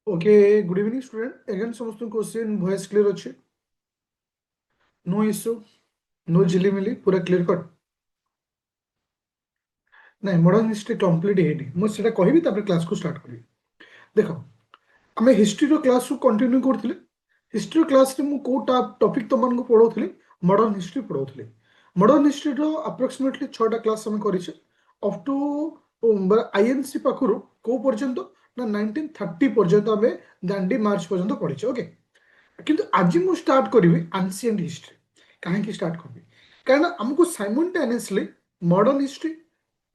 Okay. Good evening student. Again समस्त question voice clear अच्छे? No issue, no झिलिमिली, पूरा क्लियर कट। नहीं, मॉडर्न हिस्ट्री कंप्लीट है मुझे कहबी क्लास को स्टार्ट करी। देख, आम हिस्ट्री क्लास को कंटिन्यू करथिले। हिस्ट्री क्लास रे मु को टॉपिक तुमको पढ़ाऊली, मॉडर्न हिस्ट्री पढ़ाऊली। मॉडर्न हिस्ट्री रो अप्रोक्सीमेटली 6टा क्लास हम करिसे अप टू आईएनसी पाखरु को पर्यंत ना 1930 पर्यंत आम दांडी मार्च पर्यंत पढ़ीचे। ओके, किंतु आज मु स्टार्ट करी एंशिएंट हिस्ट्री। कहीं स्टार्ट करी कहीं आमको साइमल्टेनियसली मॉडर्न हिस्ट्री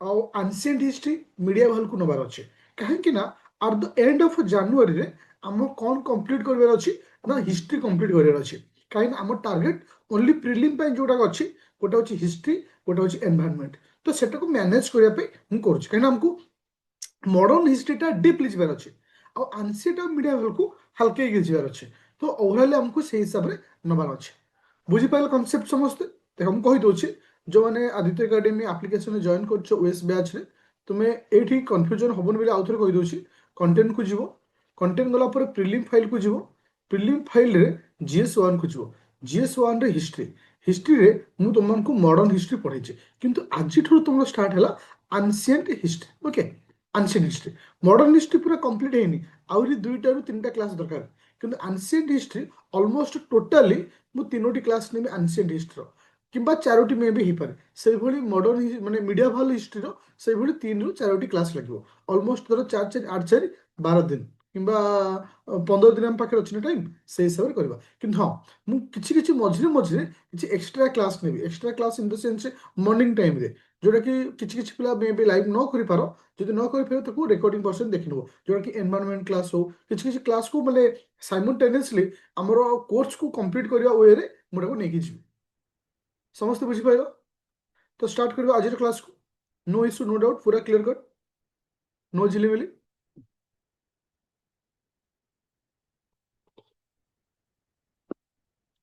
और एंशिएंट हिस्ट्री मिडिएवल को नबार अच्छे। कहीं at the end of January रे आम कौन कंप्लीट कर अच्छी ना हिस्ट्री कंप्लीट कर अच्छी। कहीं आम टार्गेट ओनली प्रिलिम जोटा अच्छी गोटे हूँ हिस्ट्री, गोटे हूँ एनवायरनमेंट। तो सेटा को मैनेज करने कहीं आमको मॉडर्न हिस्ट्रीटा डीपली जबार अच्छे और एंशिएंट और मिडिएवल को हल्के जबार अच्छे। तो ओवरऑल आमको से हिसाब से नबार अच्छे। बुझीपाल कनसेप्ट समस्ते? देख हम कहीदे जो मैंने आदित्य एकेडमी आप्लिकेशन जॉइन कर ओएस बैच रे तुम्हें ये कन्फ्यूजन हबन बोली आउ थे कहीदे। कंटेंट को जीव, कंटेंट गला प्रिलिम फाइल को जीव, प्रिलिम फाइल रे जीएस1 को जीव। जीएस1 रे हिस्ट्री, हिस्ट्री रे मु तुमको मॉडर्न हिस्ट्री पढ़ाई किंतु आज तुम स्टार्ट है ancient history. Okay, ancient history. Modern history पूरा कंप्लीट है आहरी 2टा ରୁ 3ଟା क्लास दरकार किंतु एंशिएंट हिस्ट्री ऑलमोस्ट टोटाली मु 3टी क्लास नेबी एंशिएंट हिस्ट्री किंबा 4टी मे भी पारे से भली मॉडर्न माने मिडिएवल हिस्ट्री से भली 3 ରୁ 4टी क्लास लगिवो। ऑलमोस्ट धर 4 4 8 4 12 दिन किंबा 15 दिन हम पाखे अछि टाइम से हिसाब रे करबा। किंतु हां मु किछि किछि मझिरे मझिरे किछि extra class navy. Extra class in the sense morning time रे जोटा कि किछि किछि पिला मे भी लाइव न करि पारो, যদি ন କରିପାରିବ ତାକୁ ରେକର୍ଡିଂ ପର୍ସନ ଦେଖିନେବ ଯୋଉଟା କି ଏନଭାयରନମେଣ୍ଟ କ୍ଲାସ୍ ହଉ କିଛି କିଛି କ୍ଲାସ୍କୁ ମାନେ ସାଇମultaneously ଆମର କୋର୍ସକୁ କମ୍ପ୍ଲିଟ୍ କରିବା ୱେରେ ମୁଁ ତାକୁ ନେଇକି ଯିବି। ସମସ୍ତେ ବୁଝିପାରିଲ? ତ ଷ୍ଟାର୍ଟ କରିବା ଆଜିର କ୍ଲାସ୍କୁ। नो इश्यू, नो डाउट, पूरा क्लियर कट, नो झिलिमिली।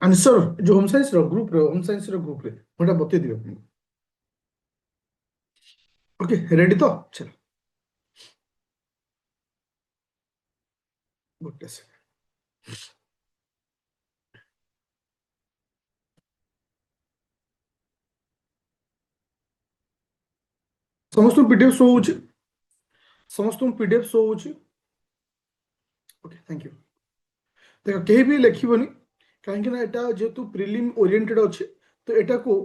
आंसर जो होम साइंस रो ग्रुप रे, होम साइंस रो ग्रुप रे मोटा बते दियो। ओके, रेडी तो चलो गोटे से समस्त पीडीएफ शो होची, समस्त पीडीएफ शो होची। Okay, thank you. देखो कहीं भी लिखिबनी कहीं ना एटा जेतु प्रिलिम ओरिएंटेड अच्छे तो एटा को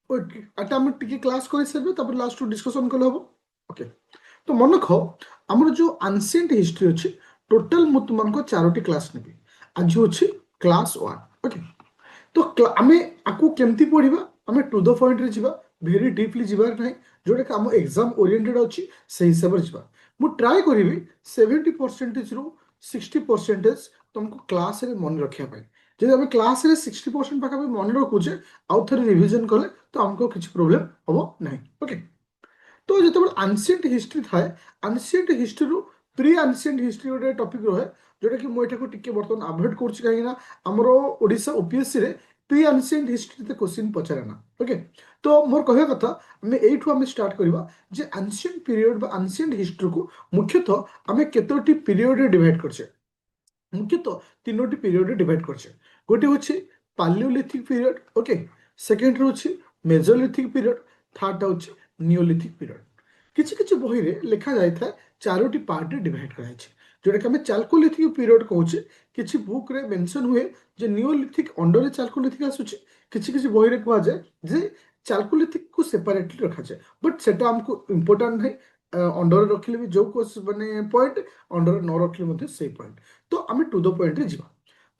एटा हम टिके क्लास कर सारे तब लास्ट डिस्कशन कले हम। ओके, तो मन रख आमर जो एंशिएंट हिस्ट्री अच्छे टोटल मु तुमको 4टी क्लास नेबी। आज अच्छे क्लास 1। ओके, तो आम आपको केमती पढ़ा आम टू द पॉइंट रे जीवा, भेरी डीपली जीवार ना जोटा कि आम एग्जाम ओरिएंटेड अच्छी से हिसाब से जीवा। मु ट्राए करी 70% रु 60% तुमको क्लास रे मन रखा जब आम क्लास रे 60% पाखा मन रखुचे आउ थे रिविजन कले तो आमको किसी प्रोब्लेम हम ना। ओके, तो जो एंशिएंट हिस्ट्री थाए एंशिएंट हिस्ट्री रु प्री एंशिएंट हिस्ट्री गोटे टॉपिक रहे जोटा कि मुझे टिके बर्तमान अवॉइड करुच्ची कहीं आमर ओडिशा ओपीएससी रे प्री एंशिएंट हिस्ट्री क्वेश्चन पचारे ना। ओके, तो मोर कहया कथा आम एठू आम स्टार्ट करबा जे एंशिएंट पीरियड बा एंशिएंट हिस्ट्री को मुख्यतः आम केतोटी पीरियड रे डिवाइड करछे। मुख्यतः 3टी पीरियड रे डिवाइड करछे। गोटे होछि पालियोलिथिक पीरियड, ओके, सेकंड होछि मेसोलिथिक पीरियड, थर्ड होछि नियोलिथिक पीरियड। किछि किछि बही रे लिखा जाय था 4टी पार्ट रे डिवाइड कराय छै जोटा कि हम चाल्कोलिथिक पीरियड कहूचे। किछि बुक रे मेंशन हुए जे नियोलिथिक अंडर रे चाल्कोलिथिक आसुछि, किछि किछि बही रे कहवा जाय जे चाल्कोलिथिक को सेपरेटली रखा जाय, बट सेटा हमको इंपोर्टेंट है। अंडर रखले भी जो कोस माने पॉइंट अंडर न रखले मध्ये से पॉइंट। तो आम टू द पॉइंट रे जीवा।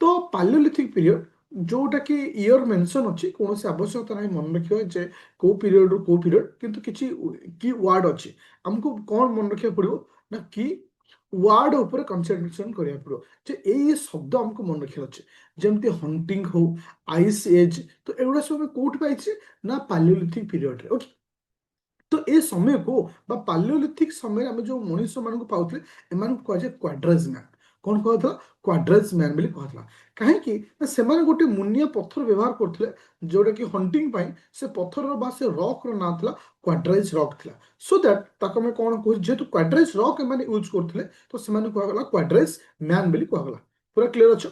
तो पालियोलिथिक पीरियड जोटा कि इयर मेंशन अच्छी कौन से आवश्यकता नहीं मन रखियो जे को पीरियड रो को पीरियड, किंतु किछि की वर्ड अच्छी हमको कौन मन रखिया पड़िबो ना की वर्ड ऊपर कंसंट्रेशन करिया पड़ो जे एई शब्द हमको मन रखिया अछि। जेमति हंटिंग हो, आइस एज, तो एगुडा सब कोठ पाइछि ना पालियोलिथिक पीरियड रे। ओके, तो ए समय को पालियोलिथिक समय आम जो मनुष्य मान पाते एम कहुए क्वाड्रेज मैन। कौन कहला क्वाड्रेज मैन बोली कहला कहीं से गोटे मुनिया पत्थर व्यवहार करते जोटा कि हंटिंग से पत्थर बा से रॉक रो ना था क्वाड्रेज रॉक थिला सो दैट ताको मैं कौन कहूँ जेहेतु क्वाड्रेज रॉक एम यूज करते तो से कहला क्वाड्रेज मैन बोली कहला पूरा क्लियर अच्छो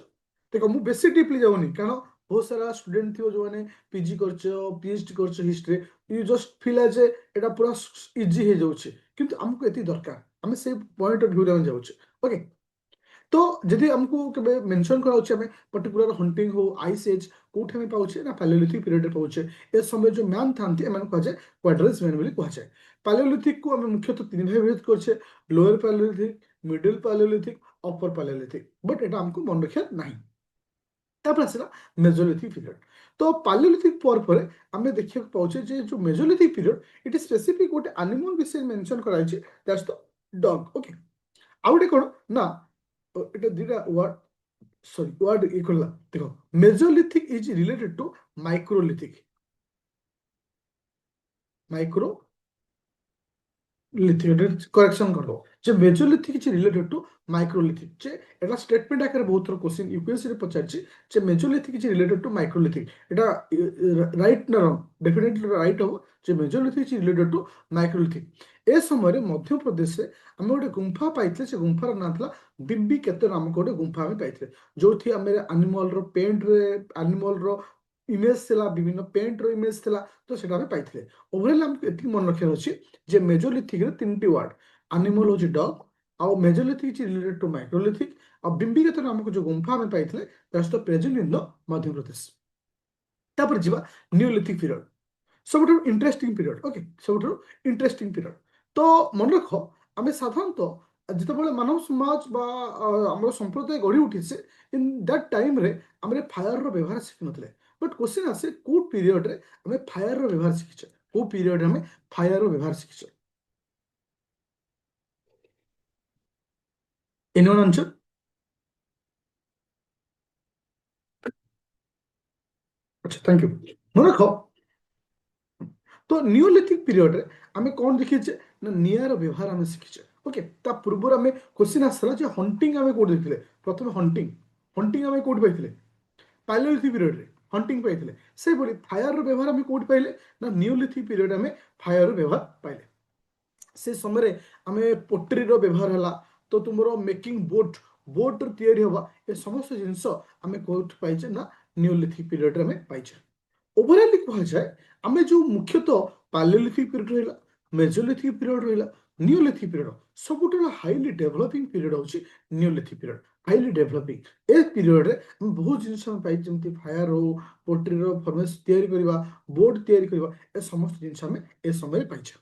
देखो मुझे बेसी डीपली जाऊनी कारण बहुत सारा स्टूडेंट थी जो मैंने पीजी कर पीएचडी कर history you just feel as एटा पूरा इजी हो जाऊे किंतु हमको ये दरकार आम से पॉइंट ऑफ व्यू रे जाऊे ओके तो जदि हमको केबे मेंशन कराउछे हमें पर्टिकुलर हंटिंग हो आइस एज कोठे में पाउछे ना पैलियोलिथिक पीरियड रे पाउछे ए समय जो मैन थांती एमन कह जाय क्वाड्रेज मैन बोली कह जाय पैलियोलिथिक को हमें मुख्यतः तीन भाग विभक्त करछे lower Palaeolithic middle Palaeolithic upper Palaeolithic but एटा हमको मन रखिया नहीं तापर आसला मेसोलिथिक पीरियड तो पैलियोलिथिक पर आमे देखिया पाउछे जे जो mesolithic period it is specific गोटे एनिमल विषय मेंशन कराइछे दैट्स द डॉग ओके आउटे कोन ना এটা দুইটা ওয়ার্ড সরি ওয়ার্ড ই করলাম দেখো mesolithic is related to microlithic microlithic correction कर दो जे mesolithic is related to microlithic जे एटा स्टेटमेंट आकर बहुत थोड़ा क्वेश्चन यूपीएससी रे पचारछि जे mesolithic is related to microlithic एटा राइट ना रॉन्ग डेफिनेटली राइट हो जे mesolithic is related to microlithic ए समय रे मध्य प्रदेश रे हम गोटे गुंफा पाइଥିଲେ से गुंफार नाम था बिम्बी केते नामक गोटे गुंफा हम पाइଥିଲେ जोथि हम एनिमल रो पेंट रे एनिमल रो इमेज थिला विभिन्न पेंट रो इमेज थिला तो सेटा हम पाइଥିଲେ ओवरऑल हमको एति मन रखियार अछि जे मेजोलिथिक रे तीनटी वर्ड एनिमल हो डॉग आउ mesolithic is related to microlithic और बिम्बी केते नामक जो गुंफा हम पाइଥିଲେ that's the present in the Madhya Pradesh तापर जिबा न्यूलिथिक पीरियड सबुठु इंटरेस्टिंग पीरियड ओके सबुठु इंटरेस्टिंग पीरियड तो मन रख आम साधारणतः जितेबाला मानव समाज बा आम संप्रदाय गढ़ी उठी से इन दैट टाइम रे आम फायर रो व्यवहार शिखि नथिले बट क्वेश्चन आसे को पीरियड रे आम फायर रो व्यवहार शिखिछे को पीरियड आम फायर रो व्यवहार शिखिछे एनीवन आंसर अच्छा थैंक यू मन रख तो नियोलिथिक पीरियड रे आम कौन देखिए ना निआर व्यवहार आम शिखिछे ओके ता पूर्व आम क्वेश्चन आसला जे हंटिंग आम कोड देखिले प्रथम हंटिंग हंटिंग आम कोड पाइथिले पैलियोलिथिक पीरियड रे हंटिंग पाइथिले से बोली फायर रो व्यवहार आम कोड पाइले ना नियोलिथिक पीरियड आम फायर रो व्यवहार पाइले से समय आम पोट्री रो व्यवहार हला तो तुमरो मेकिंग बोट बोट तैयारी हवा ए समस्त जिंस आम कोड पाइचे ना नियोलिथिक पीरियड रे आम पाइचे ओवरऑल कह जाए आम जो मुख्यतः पैलियोलिथिक पीरियड रहा मेजोलिथिक पीरियड रहा नियोलिथिक पीरियड सबुठ हाईली डेभलपिंग पीरियड हूँ नियोलिथिक पीरियड हाईली डेभलपिंग ए पीरियड रे बहुत जिनस पाई जमी फायर हो पोल्ट्री फर्मेस या बोर्ड या समस्त जिनस आम ए समय पाइछे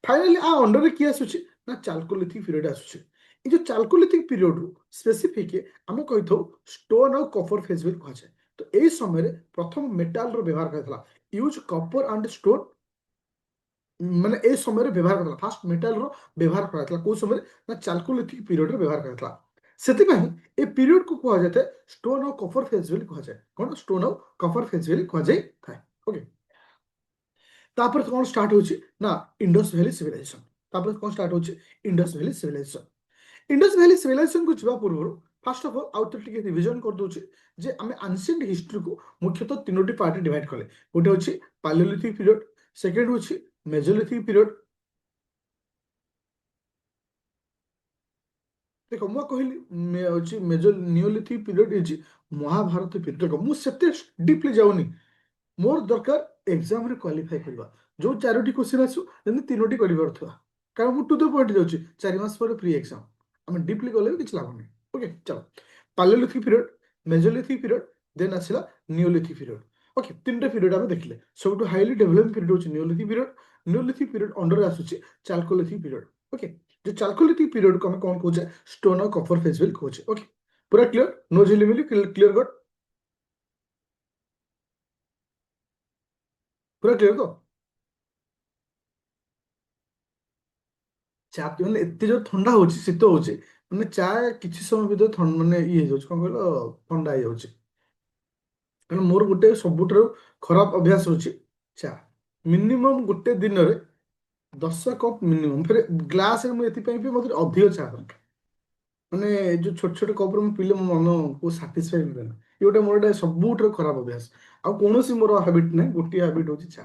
फाइनाली आ अंडर रे किए आसुची ना चाल्कोलिथिक पीरियड आसुची ये जो चाल्कोलिथिक पीरियड रू स्पेसिफिक आम कही स्टोन और कपर फेज भी कह जाए तो यही समय प्रथम मेटाल रो व्यवहार करता यूज कपर एंड स्टोन माने ए समय व्यवहार करता फास्ट मेटाल रो व्यवहार करता को समय ना चाल्कोलिथिक पीरियड रो व्यवहार करता सेतिपाई ए पीरियड को कह जाए स्टोन और कपर फेज भी कह जाए कौन स्टोन और कपर फेज भी कह जाए थाए ओके तापर कौन स्टार्ट होची ना इंडस वैली सिविलाइजेशन तापर कौन स्टार्ट होची Indus valley civilization Indus valley civilization को जीवा पूर्व फर्स्ट ऑफ ऑल आउट टिके रिवीजन कर दोची जे आमे एंशिएंट हिस्ट्री को मुख्यतः तीनोटी पार्ट डिवाइड कले गोटे होची पैलियोलिथिक पीरियड सेकंड होची मेसोलिथिक पीरियड देखो मु कहली होची meso neolithic period is Mahabharata period देखो मु सेते डीपली जाउनी मोर दरकार एग्जाम रे क्वालिफाई करबा जो चारोटी क्वेश्चन आसु जने तीनोटी करि परथवा कारण मु टू द पॉइंट जाउची 4 मास पर प्री एग्जाम हम डीपली गले किछ लाभ नै ओके चलो paleolithic period mesolithic period then आसिला नियोलिथिक पीरियड ओके तीनटा पीरियड हम देखले सबटु हाईली डेवलपिंग पीरियड होची नियोलिथिक पीरियड अंडर आसुची चाल्कोलिथिक पीरियड ओके जो चाल्कोलिथिक पीरियड को हम कोन कहूचे स्टोन और कपर फेज विल कहूचे ओके पूरा क्लियर नो झिलिमिली क्लियर गट पूरा क्लियर तो चा ମାନେ ଏତେ ଯୋଉ ଥଣ୍ଡା ହଉଛି ଶୀତ ହଉଛି ମାନେ ଚା କିଛି ସମୟ ଭିତରେ ଥଣ୍ଡା ମାନେ ଇଏ ହେଇଯାଉଛି କଣ କହିଲ ଥଣ୍ଡା ହେଇଯାଉଛି କାରଣ ମୋର ଗୋଟେ ସବୁଠାରୁ ଖରାପ ଅଭ୍ୟାସ ହଉଛି ଚା ମିନିମମ୍ ଗୋଟେ ଦିନରେ 10 କପ୍ ମିନିମମ୍ ଫେରେ ଗ୍ଲାସରେ ମୁଁ ଏଥିପାଇଁ ବି ମତେ ଅଧିକ ଚା ଦରକାର ମାନେ ଯୋଉ ଛୋଟ ଛୋଟ କପରେ ମୁଁ ପିଇଲେ ମୋ ମନକୁ ସାଟିସ୍ଫାଇ ମିଳେ ନା। ଏ ଗୋଟେ ମୋର ଗୋଟେ ସବୁଠାରୁ ଖରାପ ଅଭ୍ୟାସ। ଆଉ କୌଣସି ମୋର ହାବିଟ ନାହିଁ, ଗୋଟିଏ ହାବିଟ ହଉଛି ଚା।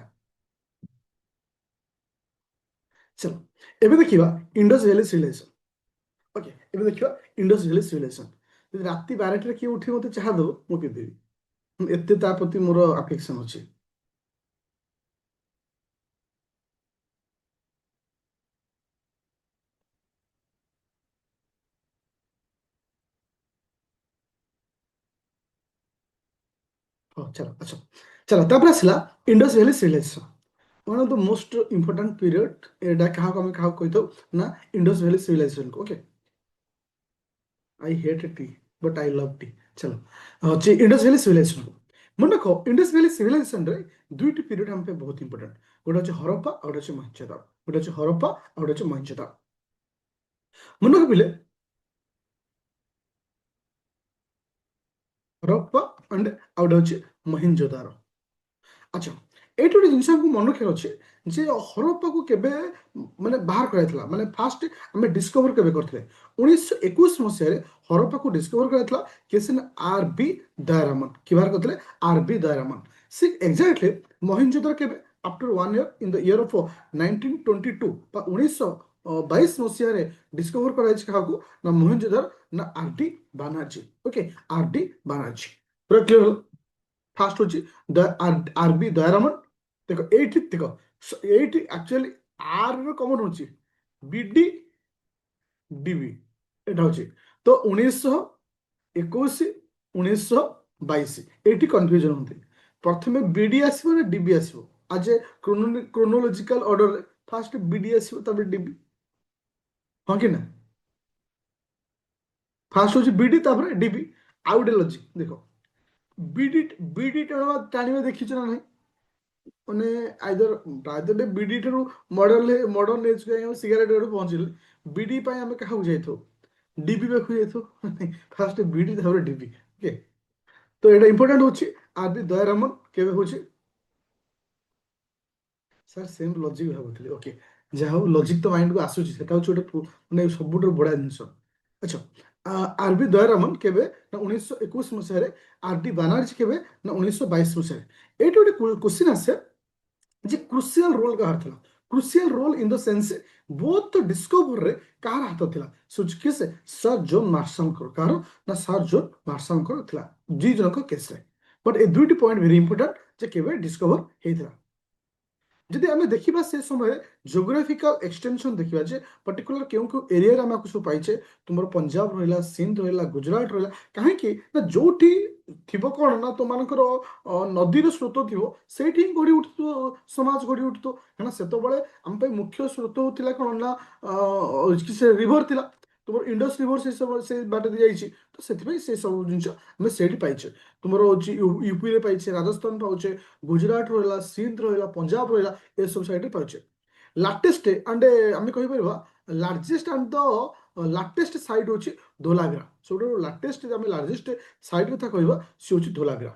ଚାଲ ଏବେ ଦେଖିବା ଇଣ୍ଡସ୍ ଭ୍ୟାଲି ସିଭିଲାଇଜେସନ। ଓକେ, ଏବେ ଦେଖିବା ଇଣ୍ଡସ୍ ଭ୍ୟାଲି ସିଭିଲାଇଜେସନ। ଯଦି ରାତି 12টাରେ କିଏ ଉଠି ମତେ ଚାହା ଦବ ମୁଁ ପିଇଦେବି। ଏତେ ତା ପ୍ରତି ମୋର ଆଫେକ୍ସନ ଅଛି। ହଉ ଚାଲ ଆଚ୍ଛା, ଚାଲ ତାପରେ ଆସିଲା Indus valley civilization. One of the most important period. ଏଇଟା କାହାକୁ ଆମେ କାହାକୁ କହିଥାଉ ନା ଇଣ୍ଡସ୍ ଭ୍ୟାଲି ସିଭିଲାଇଜେସନକୁ। Okay, I hate it but I love it. ଚାଲ ହଉଛି ଇଣ୍ଡସ୍ ଭ୍ୟାଲି ସିଭିଲାଇଜେସନ। ମନେ ରଖ ଇଣ୍ଡସ୍ ଭ୍ୟାଲି ସିଭିଲାଇଜେସନରେ ଦୁଇଟି ପିରିୟଡ଼ ଆମ ପାଇଁ ବହୁତ ଇମ୍ପୋର୍ଟାଣ୍ଟ। ଗୋଟେ ହଉଛି ହରପ୍ପା ଆଉ ଗୋଟେ ହଉଛି ମହେଞ୍ଜୋଦାରୋ। ଗୋଟେ ହଉଛି ହରପ୍ପା ଆଉ ଗୋଟେ ହଉଛି ମହେଞ୍ଜୋଦାରୋ। ମନେ ରଖିଲେ ହରପ୍ପା ଆଣ୍ଡ ଆଉ ଗୋଟେ ହଉଛି ମହେଞ୍ଜୋଦାରୋ। ଆଚ୍ଛା, ଏଇଠି ଗୋଟେ ଜିନିଷ ଆମକୁ ମନେ ରଖିବାର ଅଛି ଯେ ହରପ୍ପାକୁ କେବେ ମାନେ ବାହାର କରାଯାଇଥିଲା, ମାନେ ଫାଷ୍ଟ ଆମେ ଡିସ୍କଭର କେବେ କରିଥିଲେ? 1921 ମସିହାରେ ହରପ୍ପାକୁ ଡିସ୍କଭର କରାଯାଇଥିଲା। କେସିନ୍ ଆର୍ ବି ଦୟାରାମନ କି ବାହାର କରିଥିଲେ? ଆର୍ ବି ଦୟାରାମନ। ସେ ଏକ୍ଜାକ୍ଟଲି ମହେଞ୍ଜୋଦାରୋ କେବେ? After 1 year in the year of 1922 ବା 1922 ମସିହାରେ ଡିସ୍କଭର କରାଯାଇଛି। କାହାକୁ? ନା ମହେଞ୍ଜୋଦାରୋ ନା R D Banerjee. Okay, R D Banerjee. ପୁରା କ୍ଲିୟର ହେଲା? ফার্স্ট হচ্ছে আরবি দয়ারমন। দেখো এইটি দেখো, এইটি আকচুয়ালি আর কমন হচ্ছে বিডি ডিবি। এটা হচ্ছে তো 1921 1922 এইটি কনফ্ୟୁଜন হতে। প্রথমে বিডি আসবে না ডিবি আসবে? আজ এ ক্রোনোলজিক্যাল অর্ডর ফার্স্ট বিডি আসবে তারপরে ডিবি, হ্যাঁ কি না? ফার্স্ট হচ্ছে বিডি তারপরে ডিবি। ଆଉ ଗୋଟେ ଲଜିକ୍ ଦେଖ, ବିଡି ବିଡି ଟାଣିବା ଦେଖିଛ ନା ନାହିଁ? ମାନେ ଆଇଦର ପ୍ରାୟତଃ ବିଡି ଠାରୁ ମଡର୍ନ ଏଜ୍ ସିଗାରେଟ ଗୋଟେ ପହଞ୍ଚିଲେ ବିଡି ପାଇଁ ଆମେ କାହାକୁ ଯାଇଥାଉ? ডিবি ପାଖକୁ ଯାଇଥାଉ। ଫାଷ୍ଟ ବିଡି ତାପରେ ডিবি। ଓକେ, ତ ଏଇଟା ଇମ୍ପୋର୍ଟାଣ୍ଟ ହଉଛି ଆରବି ଦୟାରାମନ କେବେ ହଉଛି? ସାର୍ ସେମ୍ ଲଜିକ୍ ଭାବୁଥିଲି। ଓକେ, ଯାହା ହଉ ଲଜିକ୍ ତ ମାଇଣ୍ଡକୁ ଆସୁଛି, ସେଟା ହଉଛି ଗୋଟେ ମାନେ ସବୁଠାରୁ ବଢିଆ ଜିନିଷ। ଆଚ୍ଛା, ଆରବି ଦୟାରାମନ କେବେ? ନା 1921 ମସିହାରେ। ଆର ଡି ବାନାର୍ଜୀ କେବେ? ନା 1922 ମସିହାରେ। ଏଇଠି ଗୋଟେ କ୍ୱେଶ୍ଚିନ୍ ଆସେ যে କ୍ରୁସିଆଲ ରୋଲ କାହାର ଥିଲା? Crucial role in the sense both ଡିସ୍କଭରରେ କାହାର ହାତ ଥିଲା? କିଏ ସେ? ସାର୍ ଜୋନ୍ ମାର୍ଶାଲଙ୍କର। କାହାର? ନା ସାର୍ ଜୋନ୍ ମାର୍ଶାଲଙ୍କର ଥିଲା ଦୁଇ ଜଣଙ୍କ କେସରେ। ବଟ୍ ଏ ଦୁଇଟି ପଏଣ୍ଟ ଭେରି ଇମ୍ପୋର୍ଟାଣ୍ଟ ଯେ କେବେ ଡିସ୍କଭର ହେଇଥିଲା। ଯଦି ଆମେ ଦେଖିବା ସେ ସମୟରେ ଜିଓଗ୍ରାଫିକାଲ ଏକ୍ସଟେନସନ ଦେଖିବା ଯେ ପର୍ଟିକୁଲାର କେଉଁ କେଉଁ ଏରିଆରେ ଆମେ ଆକୁ ସବୁ ପାଇଛେ। ତୁମର ପଞ୍ଜାବ ରହିଲା, ସିନ୍ଧ ରହିଲା, ଗୁଜରାଟ ରହିଲା। କାହିଁକି ନା ଯୋଉଠି ଥିବ କଣ ନା ତୁମମାନଙ୍କର ନଦୀର ସ୍ରୋତ ଥିବ ସେଇଠି ହିଁ ଗଢି ଉଠୁଥିବ ସମାଜ, ଗଢି ଉଠୁଥିବ। କାରଣ ସେତେବେଳେ ଆମ ପାଇଁ ମୁଖ୍ୟ ସ୍ରୋତ ଥିଲା କଣ ନା ସେ ରିଭର ଥିଲା। ତୁମର ଇଣ୍ଡସ୍ ରିଭର ସେ ସବୁ ସେ ବାଟ ଦେଇ ଯାଇଛି। ତ ସେଥିପାଇଁ ସେ ସବୁ ଜିନିଷ ଆମେ ସେଇଠି ପାଇଛେ। ତୁମର ହଉଛି ୟୁପିରେ ପାଇଛେ, ରାଜସ୍ଥାନ ପାଉଛେ, ଗୁଜରାଟ ରହିଲା, ସିନ୍ଧ ରହିଲା, ପଞ୍ଜାବ ରହିଲା, ଏସବୁ ସାଇଡରେ ପାଉଛେ। ଲାଟେଷ୍ଟ ଆଣ୍ଡ ଆମେ କହିପାରିବା largest and the latest site ହଉଛି ଧୋଲାଭିରା। ସବୁଠାରୁ ଲାଟେଷ୍ଟ ଆମେ ଲାର୍ଜେଷ୍ଟ ସାଇଟ୍ କଥା କହିବା ସେ ହଉଛି ଧୋଲାଭିରା।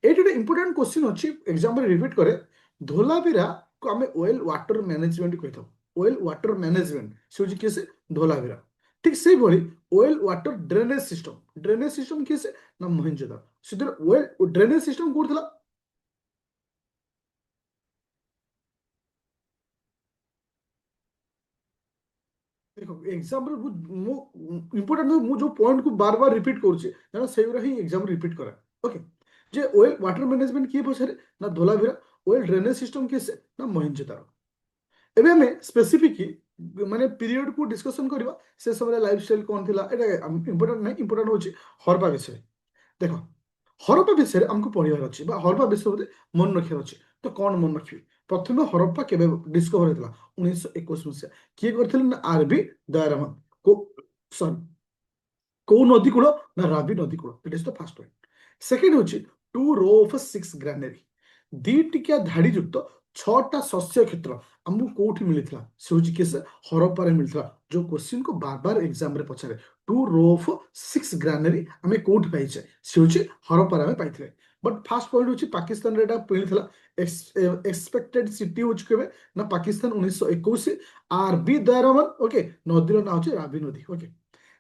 ଏଇଠି ଗୋଟେ ଇମ୍ପୋର୍ଟାଣ୍ଟ କ୍ୱେଶ୍ଚିନ୍ ଅଛି, ଏକ୍ସାମ୍ରେ ରିପିଟ୍ କରେ। ଧୋଲାଭିରାକୁ ଆମେ ୱେଲ୍ ୱାଟର ମ୍ୟାନେଜମେଣ୍ଟ କହିଥାଉ। ୱେଲ୍ ୱାଟର ମ୍ୟାନେଜମେଣ୍ଟ ସେ ହଉଛି କିଏ? ସେ ଧୋଲାଭିରା। ଠିକ ସେଇଭଳି well water drainage system. Drainage system କିଏ? ସେ ନା ମହେଞ୍ଜୋଦାରୋ। ସେଥିରେ ୱେଲ୍ ଡ୍ରେନେଜ ସିଷ୍ଟମ କୋଉଠି ଥିଲା? ଦେଖ ଏକ୍ସାମ୍ପଲ ମୁଁ ଇମ୍ପୋର୍ଟାଣ୍ଟ ମୁଁ ଯୋଉ ପଏଣ୍ଟକୁ ବାର ବାର ରିପିଟ୍ କରୁଛି କାରଣ ସେଇଗୁରା ହିଁ ଏକ୍ସାମ୍ ରିପିଟ୍ କରା। ଓକେ, ଯେ ୱେଲ୍ ୱାଟର ମ୍ୟାନେଜମେଣ୍ଟ କିଏ ପଚାରେ? ନା ଧୋଲାଭିରା। ୱେଲ୍ ଡ୍ରେନେଜ ସିଷ୍ଟମ କିଏ? ସେ ନା ମହେଞ୍ଜୋଦାରୋ। ଏବେ ଆମେ ସ୍ପେସିଫିକ ମାନେ ପିରିୟଡକୁ ଡିସ୍କସନ କରିବା। ସେ ସମୟରେ ଲାଇଫଷ୍ଟାଇଲ କଣ ଥିଲା ଏଇଟା ଇମ୍ପୋର୍ଟାଣ୍ଟ ନାହିଁ। ଇମ୍ପୋର୍ଟାଣ୍ଟ ହଉଛି ହରପ୍ପା ବିଷୟରେ। ଦେଖ ହରପ୍ପା ବିଷୟରେ ଆମକୁ ପଢିବାର ଅଛି ବା ହରପ୍ପା ବିଷୟରେ ମନେ ରଖିବାର ଅଛି। ତ କଣ ମନେ ରଖିବି? ପ୍ରଥମେ ହରପ୍ପା କେବେ ଡିସ୍କଭର ହେଇଥିଲା? 1921 ମସିହା। କିଏ କରିଥିଲେ? ନା ଆରବି ଦୟାରାମନ। ସରି, କୋଉ ନଦୀ କୂଳ? ନା ରାବି ନଦୀ କୂଳ। ଇଟ୍ ଇସ୍ ଦ ଫାର୍ଷ୍ଟ ପଏଣ୍ଟ। ସେକେଣ୍ଡ ହଉଛି ଟୁ ରୋ ଅଫ୍ ସିକ୍ସ ଗ୍ରାନେରୀ। ଦି ଟିକିଆ ଧାଡି ଯୁକ୍ତ 6ଟା ଶସ୍ୟ କ୍ଷେତ୍ର ଆମକୁ କୋଉଠି ମିଳିଥିଲା? ସେ ହଉଛି କିଏ? ସେ ହରପ୍ପାରେ ମିଳିଥିଲା। ଯୋଉ କ୍ୱେଶ୍ଚିନ୍ କୁ ବାର ବାର ଏକ୍ସାମ ରେ ପଚାରେ, ଟୁ ରୋ ଅଫ୍ ସିକ୍ସ ଗ୍ରାନେରୀ ଆମେ କୋଉଠି ପାଇଛେ? ସେ ହଉଛି ହରପ୍ପାରେ ଆମେ ପାଇଥିଲେ। ବଟ୍ ଫାର୍ଷ୍ଟ ପଏଣ୍ଟ ହଉଛି ପାକିସ୍ତାନରେ ଏଟା ମିଳିଥିଲା। ଏକ୍ସପେକ୍ଟେଡ ସିଟି ହଉଛି କେବେ? ନା ପାକିସ୍ତାନ 1921। ଆର ବି ଦୟାରମନ। ଓକେ, ନଦୀର ନାଁ ହଉଛି ରାବି ନଦୀ। ଓକେ,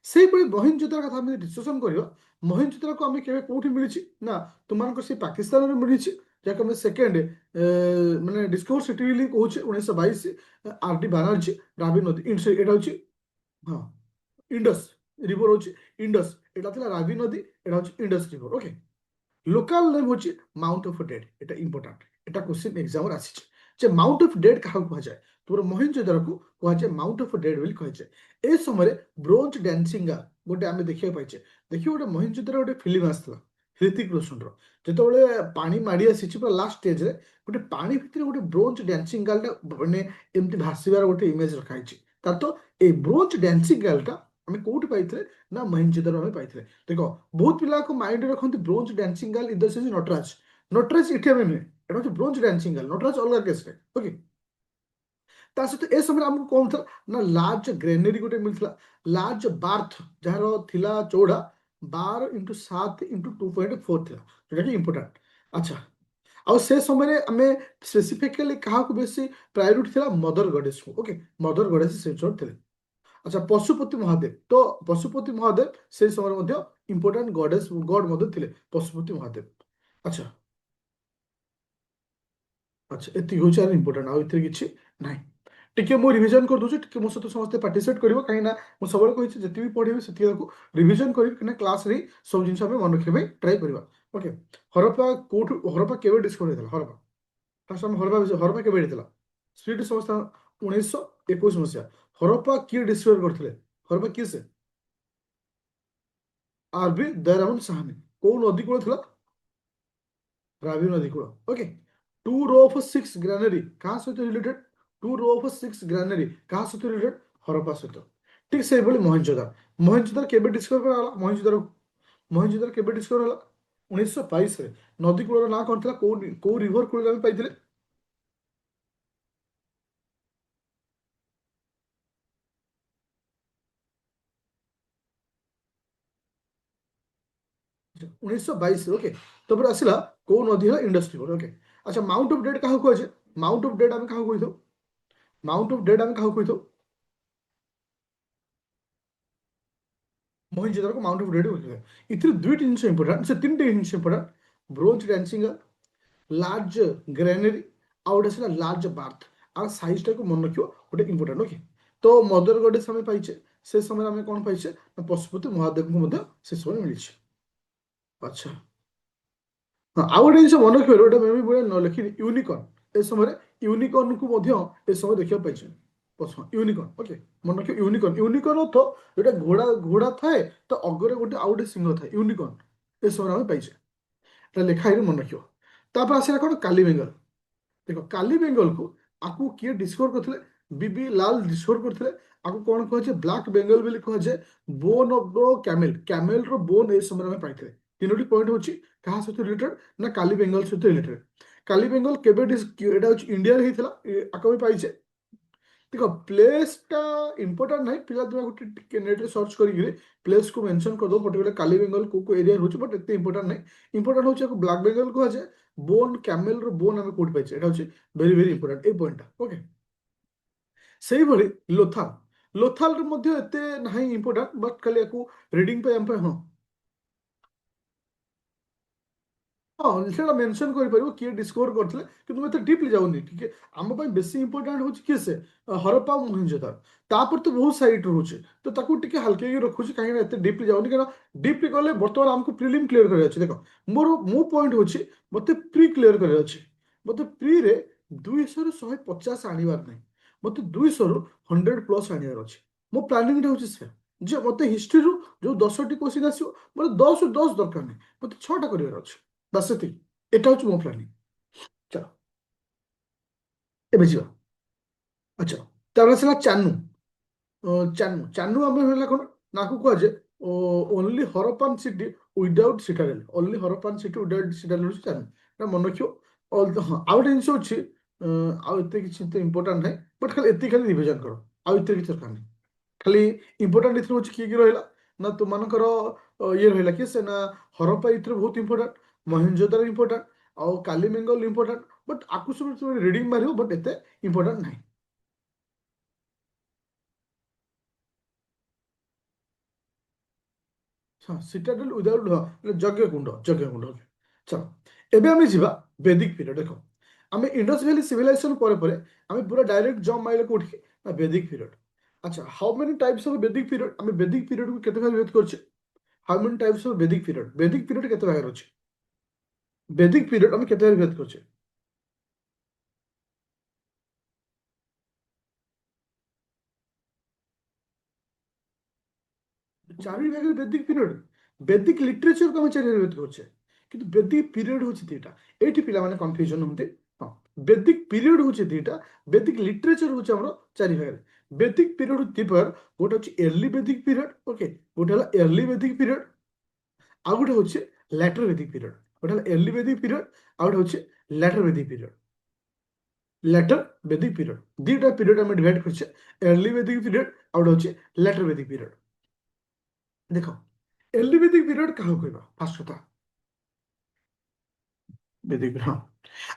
ସେଇଭଳି ମହେଞ୍ଜୋଦାର କଥା ଆମେ ଡିସ୍କସନ୍ କରିବା। ମହେଞ୍ଜୋଦାରକୁ ଆମେ କେବେ କୋଉଠି ମିଳିଛି ନା ତୁମମାନଙ୍କର ସେ ପାକିସ୍ତାନରେ ମିଳିଛି, ଯାହାକୁ ଆମେ ସେକେଣ୍ଡ ମାନେ ଡିସ୍କଭର ସିଟି ବୋଲି କହୁଛେ 1922 ଆର୍ ଡି ବାନାର୍ଜୀ ରାବି ନଦୀ ଏଇଟା ହଉଛି ହଁ ଇଣ୍ଡସ୍ ରିଭର ହଉଛି ଇଣ୍ଡସ୍, এটা ଥିଲା ରାବି ନଦୀ, এটা হচ্ছে ইন্ডাস রিভর। ওকে, লোকাল নেম হচ্ছে মাউন্ট অফ ডেড, এটা ইম্পর্টান্ট, এটা কোশ্চিন এক্সামରେ ଆସିଛି ଯେ ମାଉଣ୍ଟ ଅଫ ଡେଡ୍ କାହାକୁ କୁହାଯାଏ। ତୁମର ମହେଞ୍ଜୋଦାରୋକୁ କୁହାଯାଏ ମାଉଣ୍ଟ ଅଫ ଡେଡ୍ ବୋଲି କୁହାଯାଏ। ଏ ସମୟରେ ବ୍ରୋଞ୍ଜ ଡ୍ୟାନ୍ସିଙ୍ଗା ଗୋଟେ ଆମେ ଦେଖିବାକୁ ପାଇଛେ। ଦେଖିବ ଗୋଟେ ମହେଞ୍ଜୋଦାର ଗୋଟେ ଫିଲ୍ମ ଆସିଥିଲା ହ୍ରିତିକ ରୋଶନର, ଯେତେବେଳେ ପାଣି ମାଡ଼ି ଆସିଛି ପୁରା ଲାଷ୍ଟ ଷ୍ଟେଜରେ ଗୋଟେ ପାଣି ଭିତରେ ଗୋଟେ ବ୍ରୋଞ୍ଜ ଡ୍ୟାନ୍ସିଂ ଗାର୍ଲଟା ମାନେ ଏମିତି ଭାସିବାର ଗୋଟେ ଇମେଜ ରଖାହେଇଛି। ତାର ତ ଏଇ ବ୍ରୋଞ୍ଜ ଡ୍ୟାନ୍ସିଂ ଗାର୍ଲଟା ଆମେ କୋଉଠି ପାଇଥିଲେ ନା ମହେଞ୍ଜୋଦାର ଆମେ ପାଇଥିଲେ। ଦେଖ ବହୁତ ପିଲାଙ୍କ ମାଇଣ୍ଡରେ ରଖନ୍ତି bronze dancing girl in the sense Nataraj, Nataraj ଏଠି ଆମେ ନୁହେଁ, এটা হচ্ছে ব্রোঞ্জ ড্যান্সিং গার্ল, নটরাজ ଅଲଗା କେସ୍ରେ। ଓକେ, ତା ସହିତ ଏ ସମୟରେ ଆମକୁ କଣ ଥିଲା ନା ଲାର୍ଜ ଗ୍ରେନେରୀ ଗୋଟେ ମିଳିଥିଲା, ଲାର୍ଜ ବାର୍ଥ ଯାହାର ଥିଲା ଚଉଡ଼ା 12x7x2.4 ଥିଲା, ଯୋଉଟାକି ଇମ୍ପୋର୍ଟାଣ୍ଟ। ଆଚ୍ଛା, ଆଉ ସେ ସମୟରେ ଆମେ ସ୍ପେସିଫିକାଲି କାହାକୁ ବେଶୀ ପ୍ରାୟୋରିଟି ଥିଲା ମଦର ଗଡେସକୁ। ଓକେ, ମଦର ଗଡେସ ସେ ସମୟରେ ଥିଲେ। ଆଚ୍ଛା, ପଶୁପତି ମହାଦେବ, ତ ପଶୁପତି ମହାଦେବ ସେଇ ସମୟରେ ମଧ୍ୟ ଇମ୍ପୋର୍ଟାଣ୍ଟ ଗଡେସ ଗଡ ମଧ୍ୟ ଥିଲେ ପଶୁପତି ମହାଦେବ। ଆଚ୍ଛା ଆଚ୍ଛା, ଏତିକି ହେଉଛି ଆର ଇମ୍ପୋର୍ଟାଣ୍ଟ, ଆଉ ଏଥିରେ କିଛି ନାହିଁ। ଟିକେ ମୁଁ ରିଭିଜନ କରିଦେଉଛି, ଟିକେ ମୋ ସହିତ ସମସ୍ତେ ପାର୍ଟିସିପେଟ୍ କରିବ, କାହିଁକିନା ମୁଁ ସବୁବେଳେ କହିଛି ଯେତିକି ପଢ଼ିବି ସେତିକି ତାକୁ ରିଭିଜନ କରିବି, କାହିଁକିନା କ୍ଲାସ୍ରେ ସବୁ ଜିନିଷ ଆମେ ମନେ ରଖିବା ପାଇଁ ଟ୍ରାଏ କରିବା। ଓକେ, ହରପ୍ପା କୋଉଠୁ, ହରପ୍ପା କେବେ ଡିସ୍କଭର ହେଇଥିଲା? ହରପ୍ପା ଫାର୍ଷ୍ଟ ଆମେ ହରପ୍ପା କେବେ ହେଇଥିଲା? ସ୍ୱୀଡ ସଂସ୍ଥା 1921 ହରପ୍ପା କିଏ ଡିସ୍କଭର କରିଥିଲେ? ହରପ୍ପା କିଏ ସେ? ଆରବି ଦୟାରାମନ ସାହାନୀ। କୋଉ ନଦୀ କୂଳ ଥିଲା? ରାବି ନଦୀ କୂଳ। Okay, two row of six granary କାହା ସହିତ related? Two row of six granary କାହା ସହିତ ରିଲେଟେଡ୍? ହରପ୍ପା ସହିତ। ଠିକ ସେଇଭଳି ମହେଞ୍ଜୋଦାର, ମହେଞ୍ଜୋଦାର କେବେ ଡିସ୍କଭର କରାଗଲା? ମହେଞ୍ଜୋଦାର କେବେ ଡିସ୍କଭର ହେଲା? 1922ରେ। ନଦୀ କୂଳର ନାଁ କଣ ଥିଲା? କୋଉ ରିଭର କୂଳରେ ଆମେ ପାଇଥିଲେ? 1922। ଓକେ, ତାପରେ ଆସିଲା କୋଉ ନଦୀ ହେଲା? Indus river. ଓକେ, ଆଚ୍ଛା, ମାଉଣ୍ଟ ଅଫ ଡେଡ୍ କାହାକୁ କୁହାଯାଏ? ମାଉଣ୍ଟ ଅଫ ଡେଡ୍ ଆମେ କାହାକୁ କହିଥାଉ? ମାଉଣ୍ଟ ଅଫ ଡେଡ୍ ଆମେ କାହାକୁ କହିଥାଉ? ମହେଞ୍ଜୋଦାରୋକୁ ମାଉଣ୍ଟ ଅଫ ଡେଡ୍ କହିଥାଏ। ଏଥିରେ ଦୁଇଟି ଜିନିଷ ଇମ୍ପୋର୍ଟାଣ୍ଟ, ସେ ତିନିଟି ଜିନିଷ ଇମ୍ପୋର୍ଟାଣ୍ଟ। ବ୍ରୋଞ୍ଜ ଡ୍ୟାନ୍ସିଂ, ଲାର୍ଜ ଗ୍ରେନେରୀ, ଆଉ ଗୋଟେ ଆସିଲା ଲାର୍ଜ ବାର୍ଥ। ଆଉ ସାଇଜଟାକୁ ମନେ ରଖିବ, ଗୋଟେ ଇମ୍ପୋର୍ଟାଣ୍ଟ। ଓକେ, ତ ମଦର ଗଡେସ୍ ଆମେ ପାଇଛେ, ସେ ସମୟରେ ଆମେ କଣ ପାଇଛେ ନା ପଶୁପତି ମହାଦେବଙ୍କୁ ମଧ୍ୟ ସେ ସମୟରେ ମିଳିଛି। ଆଚ୍ଛା, ହଁ, ଆଉ ଗୋଟେ ଜିନିଷ ମନେ ରଖିବ, ଗୋଟେ ମେ ବି ନ ଲେଖିନି, ୟୁନିକର୍ନ। ଏ ସମୟରେ ୟୁନିକର୍ନକୁ ମଧ୍ୟ ଏ ସମୟରେ ଦେଖିବାକୁ ପାଇଛେ। ୟୁନିକର୍ନ। ଓକେ, ମନେ ରଖିବ ୟୁନିକର୍ନ। ୟୁନିକର୍ନ ଅର୍ଥ ଯୋଉଟା ଘୋଡ଼ା ଘୋଡ଼ା ଥାଏ ତ ଅଗରେ ଗୋଟେ ଆଉ ଗୋଟେ ସିଂହ ଥାଏ, ୟୁନିକର୍ନ ଏ ସମୟରେ ଆମେ ପାଇଛେ। এটা ଲେଖା ହେଇକି ମନେ ରଖିବ। ତାପରେ ଆସିଲା କଣ? କାଲି ବେଙ୍ଗଲ। ଦେଖ କାଲି ବେଙ୍ଗଲକୁ ଆକୁ କିଏ ଡିସ୍କଭର କରିଥିଲେ? ବିବି ଲାଲ ଡିସ୍କଭର କରିଥିଲେ। ଆକୁ କଣ କୁହାଯାଏ? ବ୍ଲାକ୍ ବେଙ୍ଗଲ ବୋଲି କୁହାଯାଏ। ବୋନ୍ ଅଫ ଦ କ୍ୟାମେଲ, କ୍ୟାମେଲର ବୋନ୍ ଏ ସମୟରେ ଆମେ ପାଇଥିଲେ। ତିନୋଟି ପଏଣ୍ଟ ହଉଛି କାହା ସହିତ ରିଲେଟେଡ୍ ନା କାଲି ବେଙ୍ଗଲ ସହିତ ରିଲେଟେଡ୍। କାଲି ବେଙ୍ଗଲ କେବେ ଏଟା ହଉଛି ଇଣ୍ଡିଆରେ ହେଇଥିଲା, ଆକୁ ଆମେ ପାଇଛେ। देखो प्लेसटा इंपोर्टाट ना पिला तुम गोटे नेट्रे सर्च करी प्लेस को मेंशन कर दो पर्टिकुलर काली बेंगल को एरिया रोचे बट एत इंपोर्टाट ना इंपोर्टाट हो ब्लैक बेंगल को आज बोन कैमेल रो बोन आम कौट पाइचे एटा होचे वेरी वेरी इंपोर्टाट ए पॉइंटटा ओके सेही भली लोथाल लोथाल रे मध्ये एते नाही इंपोर्टाट बट खाली याकू रीडिंग पे हम पे हां ହଁ ସେଟା ମେନସନ କରିପାରିବ କିଏ ଡିସ୍କଭର କରିଥିଲେ କିନ୍ତୁ ମୁଁ ଏତେ ଡିପଲି ଯାଉନି ଟିକେ ଆମ ପାଇଁ ବେଶୀ ଇମ୍ପୋର୍ଟାଣ୍ଟ ହଉଛି କିଏ ସେ ହରପ୍ପା ଆଉ ମହେଞ୍ଜୋଦାର ତାପରେ ତ ବହୁତ ସାଇଟ୍ ରହୁଛି ତ ତାକୁ ଟିକେ ହାଲକେଇକି ରଖୁଛି କାହିଁକିନା ଏତେ ଡିପଲି ଯାଉନି କାରଣ ଡିପଲି ଗଲେ ବର୍ତ୍ତମାନ ଆମକୁ ପ୍ରିଲିମ୍ କ୍ଲିୟର କରିବାର ଅଛି ଦେଖ ମୋ ପଏଣ୍ଟ ହଉଛି ମୋତେ ପ୍ରି କ୍ଲିୟର କରିବାର ଅଛି ମୋତେ ପ୍ରିରେ 200ରୁ 150 ଆଣିବାର ନାହିଁ ମୋତେ 200ରୁ 100+ ଆଣିବାର ଅଛି ମୋ ପ୍ଲାନିଂଟା ହଉଛି ସେ ଯେ ମୋତେ ହିଷ୍ଟ୍ରିରୁ ଯୋଉ 10ଟି କ୍ୱେଶ୍ଚିନ୍ ଆସିବ ମୋତେ 10ରୁ 10 ଦରକାର ନାହିଁ ମୋତେ 6ଟା କରିବାର ଅଛି ବାସ୍ ସେତିକି এটা হচ্ছে ମୋ ପ୍ଲାନିଂ ଚଲ ଏବେ ଯିବା ଆଚ୍ଛା ତାପରେ ଆସିଲା ଚାନୁ ଚାନୁ ଚାନୁ ଆମେ ହେଲା କ'ଣ ନାକୁ କୁହାଯାଏ only Harappan city without citadel only Harappan city without citadel ହେଉଛି ଚାନୁ ଏଟା ମନେ ରଖିବ ହଁ ଆଉ ଗୋଟେ ଜିନିଷ ଅଛି ଆଉ ଏତେ କିଛି ଏତେ ଇମ୍ପୋର୍ଟାଣ୍ଟ ନାହିଁ ବଟ୍ ଖାଲି ଏତିକି ଖାଲି ରିଭିଜନ କର ଆଉ ଏତେ କିଛି ଦରକାର ନାହିଁ ଖାଲି ଇମ୍ପୋର୍ଟାଣ୍ଟ ଏଥିରେ ହେଉଛି କିଏ କିଏ ରହିଲା ନା ତୁମମାନଙ୍କର ଇଏ ରହିଲା କି ସେ ନା ହରପ୍ପା ଏଥିରେ ବହୁତ ଇମ୍ପୋର୍ଟାଣ୍ଟ ମହେଞ୍ଜୋଦାର ଇମ୍ପୋର୍ଟାଣ୍ଟ ଆଉ କାଲି ବେଙ୍ଗଲ ଇମ୍ପୋର୍ଟାଣ୍ଟ ବଟ୍ ଆକୁ ସବୁ ତୁମେ ରିଡ଼ିଂ ମାରିବ ବଟ୍ ଏତେ ଇମ୍ପୋର୍ଟାଣ୍ଟ ନାହିଁ ହଁ ସିଟାଡେଲ ୱିଦାଉଟ୍ ଯଜ୍ଞ କୁଣ୍ଡ ଚାଲ ଏବେ ଆମେ ଯିବା ବେଦିକ ପିରିୟଡ଼। ଦେଖ ଆମେ ଇଣ୍ଡସ୍ ଭ୍ୟାଲି ସିଭିଲାଇଜେସନ ପରେ ପରେ ଆମେ ପୁରା ଡାଇରେକ୍ଟ ଜମ୍ପ ମାଇଲେ କୋଉଠି ନା ବେଦିକ ପିରିୟଡ଼। ଆଚ୍ଛା how many types of Vedic period? ଆମେ ବେଦିକ ପିରିୟଡ଼କୁ କେତେ ଭାଗ ବିଭକ୍ତ କରୁଛେ? How many types of Vedic period କେତେ ଭାଗରେ ଅଛି? ବେଦିକ ପିରିୟଡ଼ ଆମେ କେତେ ଭାଗରେ ବିଭକ୍ତ କରୁଛେ? ଚାରି ଭାଗରେ ବେଦିକ ପିରିୟଡ଼। ବେଦିକ ଲିଟରେଚରକୁ ଆମେ ଚାରି ଭାଗରେ ବିଭକ୍ତ କରୁଛେ, କିନ୍ତୁ ବେଦିକ ପିରିୟଡ଼ ହେଉଛି ଦିଟା। ଏଇଠି ପିଲାମାନେ କନଫ୍ୟୁଜନ ହୁଅନ୍ତି। ହଁ ବେଦିକ ପିରିୟଡ଼ ହେଉଛି ଦିଟା, ବେଦିକ ଲିଟରେଚର ହେଉଛି ଆମର ଚାରି ଭାଗରେ। ବେଦିକ ପିରିୟଡ଼ ଦି ପ୍ରକାର, ଗୋଟେ ହେଉଛି ଏର୍ଲି ବେଦିକ ପିରିୟଡ଼, ଓକେ, ଗୋଟେ ହେଲା ଏର୍ଲି ବେଦିକ ପିରିୟଡ଼, ଆଉ ଗୋଟେ ହେଉଛି ଲ୍ୟାଟର ବେଦିକ ପିରିୟଡ଼। ଗୋଟେ ହେଲା ଏର୍ଲି ବେଦିକ ପିରିୟଡ଼, ଆଉ ଗୋଟେ ହେଉଛି later Vedic period. Later Vedic period ଦିଟା ପିରିୟଡ଼ ଆମେ ଡିଭାଇଡ୍ କରିଛେ, ଏର୍ଲି ବେଦିକ ପିରିୟଡ଼ ଆଉ ଗୋଟେ ହେଉଛି ଲ୍ୟାଟର ବେଦିକ ପିରିୟଡ଼। ଦେଖ ଏର୍ଲି ବେଦିକ ପିରିୟଡ଼ କାହାକୁ କହିବା? ଫାଷ୍ଟ କଥା ବେଦିକ, ହଁ।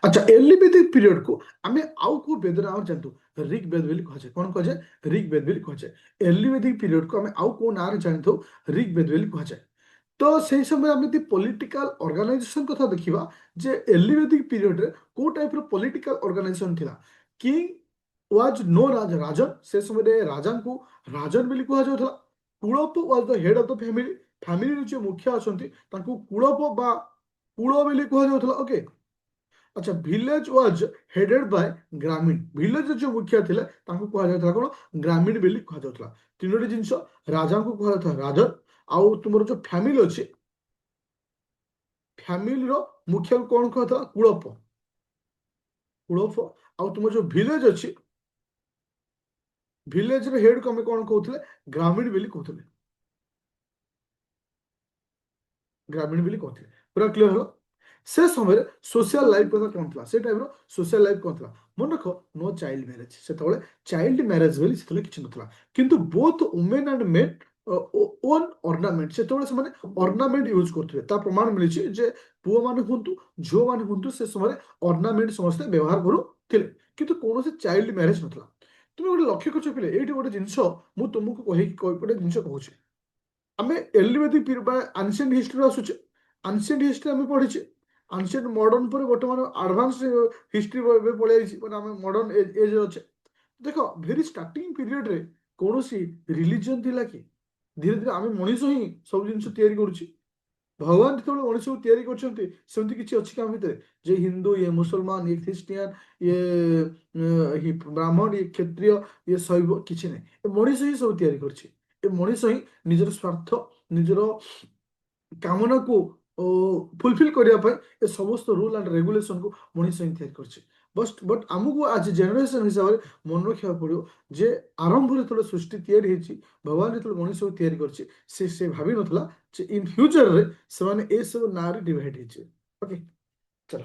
ଆଚ୍ଛା ଏର୍ଲି ବେଦିକ ପିରିୟଡ଼କୁ ଆମେ ଆଉ କୋଉ ବେଦ ନାଁ ଜାଣିଛୁ? ରିକ୍ ବେଦ ବୋଲି କୁହାଯାଏ। କ'ଣ କୁହାଯାଏ? ରିକ୍ ବେଦ ବୋଲି କୁହାଯାଏ। ଏର୍ଲି ବେଦିକ ପିରିୟଡ଼କୁ ଆମେ ଆଉ କୋଉ ନାଁରେ ଜାଣିଥାଉ? ରିକ୍ ବେଦ ବୋଲି କୁହାଯାଏ। ତ ସେଇ ସମୟରେ ଆମେ ଯଦି ପଲିଟିକାଲ ଅର୍ଗାନାଇଜେସନ କଥା ଦେଖିବା, ଯେ ଏର୍ଲି ବେଦିକ ପିରିୟଡ଼ରେ କୋଉ ଟାଇପର ପଲିଟିକାଲ ଅର୍ଗାନାଇଜେସନ ଥିଲା? King was known as rajan, ସେ ସମୟରେ ରାଜାଙ୍କୁ ରାଜନ ବୋଲି କୁହାଯାଉଥିଲା। Kulapa was the head of the family, ଫ୍ୟାମିଲିର ଯିଏ ମୁଖିଆ ଅଛନ୍ତି ତାଙ୍କୁ କୁଳପ ବା କୁଳ ବୋଲି କୁହାଯାଉଥିଲା, ଓକେ। ଆଚ୍ଛା ଭିଲେଜ ୱାଜ ହେଡେଡ ବାଇ ଗ୍ରାମୀଣ, ଭିଲେଜର ଯୋଉ ମୁଖିଆ ଥିଲେ ତାଙ୍କୁ କୁହାଯାଉଥିଲା କ'ଣ? ଗ୍ରାମୀଣ ବୋଲି କୁହାଯାଉଥିଲା। ତିନୋଟି ଜିନିଷ, ରାଜାଙ୍କୁ କୁହାଯାଉଥିଲା ରାଜନ, ଆଉ ତୁମର ଯୋଉ ଫ୍ୟାମିଲି ଅଛି ଫ୍ୟାମିଲିର ମୁଖିଆକୁ କ'ଣ କୁହାଯାଉଥିଲା? କୁଳପ। ଆଉ ତୁମର ଯୋଉ ଭିଲେଜ ଅଛି, ଭିଲେଜର ହେଡକୁ ଆମେ କ'ଣ କହୁଥିଲେ? ଗ୍ରାମୀଣ ବୋଲି କହୁଥିଲେ। ଗ୍ରାମୀଣ ବୋଲି କହୁଥିଲେ। ପୁରା କ୍ଲିୟର ହେଲା? ସେ ସମୟରେ ସୋସିଆଲ ଲାଇଫ କଥା କ'ଣ ଥିଲା? ସେ ଟାଇମର ସୋସିଆଲ ଲାଇଫ କ'ଣ ଥିଲା? ମନେ ରଖ, ନୋ ଚାଇଲ୍ଡ ମ୍ୟାରେଜ। ସେତେବେଳେ ଚାଇଲ୍ଡ ମ୍ୟାରେଜ ବୋଲି ସେତେବେଳେ କିଛି ନଥିଲା। କିନ୍ତୁ both women and men on ornament, ସେତେବେଳେ ସେମାନେ ଅର୍ଣ୍ଣାମେଣ୍ଟ ୟୁଜ କରୁଥିଲେ। ତା ପ୍ରମାଣ ମିଳିଛି ଯେ ପୁଅମାନେ ହୁଅନ୍ତୁ ଝିଅମାନେ ହୁଅନ୍ତୁ ସେ ସମୟରେ ଅର୍ଣ୍ଣାମେଣ୍ଟ ସମସ୍ତେ ବ୍ୟବହାର କରୁଥିଲେ, କିନ୍ତୁ କୌଣସି ଚାଇଲ୍ଡ ମ୍ୟାରେଜ ନଥିଲା। ତୁମେ ଗୋଟେ ଲକ୍ଷ୍ୟ କରୁଛ ପିଲେ, ଏଇଠି ଗୋଟେ ଜିନିଷ ମୁଁ ତୁମକୁ ଗୋଟେ ଜିନିଷ କହୁଛି। ଆମେ ଏଲିବେଦିକ ପିରିୟଡ଼ ବା ଆନସିଏଣ୍ଟ ହିଷ୍ଟ୍ରି ଆସୁଛେ। ଆନସିଏଣ୍ଟ ହିଷ୍ଟ୍ରି ଆମେ ପଢିଛେ। ଆନସିଏଣ୍ଟ ମଡର୍ଣ୍ଣ ପରେ ବର୍ତ୍ତମାନ ଆଡଭାନ୍ସ ହିଷ୍ଟ୍ରି ଏବେ ପଳେଇ ଆସିଛି, ମାନେ ଆମେ ମଡର୍ଣ୍ଣ ଏଜରେ ଅଛେ। ଦେଖ ଭେରି ଷ୍ଟାର୍ଟିଂ ପିରିୟଡ଼ରେ କୌଣସି ରିଲିଜିଅନ ଥିଲା କି? ଧୀରେ ଧୀରେ ଆମେ ମଣିଷ ହିଁ ସବୁ ଜିନିଷ ତିଆରି କରୁଛି। ଭଗବାନ ଯେତେବେଳେ ମଣିଷକୁ ତିଆରି କରିଛନ୍ତି, ସେମିତି କିଛି ଅଛି କି ଆମ ଭିତରେ ଯେ ହିନ୍ଦୁ, ଇଏ ମୁସଲମାନ, ଇଏ ଖ୍ରୀଷ୍ଟିଆନ, ଇଏ ବ୍ରାହ୍ମଣ, ଇଏ କ୍ଷତ୍ରିୟ, ଇଏ ଶୈବ? କିଛି ନାହିଁ। ଏ ମଣିଷ ହିଁ ସବୁ ତିଆରି କରିଛି। ଏ ମଣିଷ ହିଁ ନିଜର ସ୍ୱାର୍ଥ, ନିଜର କାମନାକୁ ଫୁଲଫିଲ୍ କରିବା ପାଇଁ ଏ ସମସ୍ତ ରୁଲ୍ ଆଣ୍ଡ ରେଗୁଲେସନକୁ ମଣିଷ ହିଁ ତିଆରି କରିଛି। ବଟ୍ ଆମକୁ ଆଜି ଜେନେରେସନ ହିସାବରେ ମନେ ରଖିବାକୁ ପଡ଼ିବ ଯେ ଆରମ୍ଭରେ ଯେତେବେଳେ ସୃଷ୍ଟି ତିଆରି ହେଇଛି, ଭଗବାନ ଯେତେବେଳେ ମଣିଷକୁ ତିଆରି କରିଛି, ସେ ଭାବିନଥିଲା ଯେ ଇନ୍ ଫ୍ୟୁଚରରେ ସେମାନେ ଏସବୁ ନାଁରେ ଡିଭାଇଡ୍ ହେଇଯିବେ। ଓକେ ଚାଲ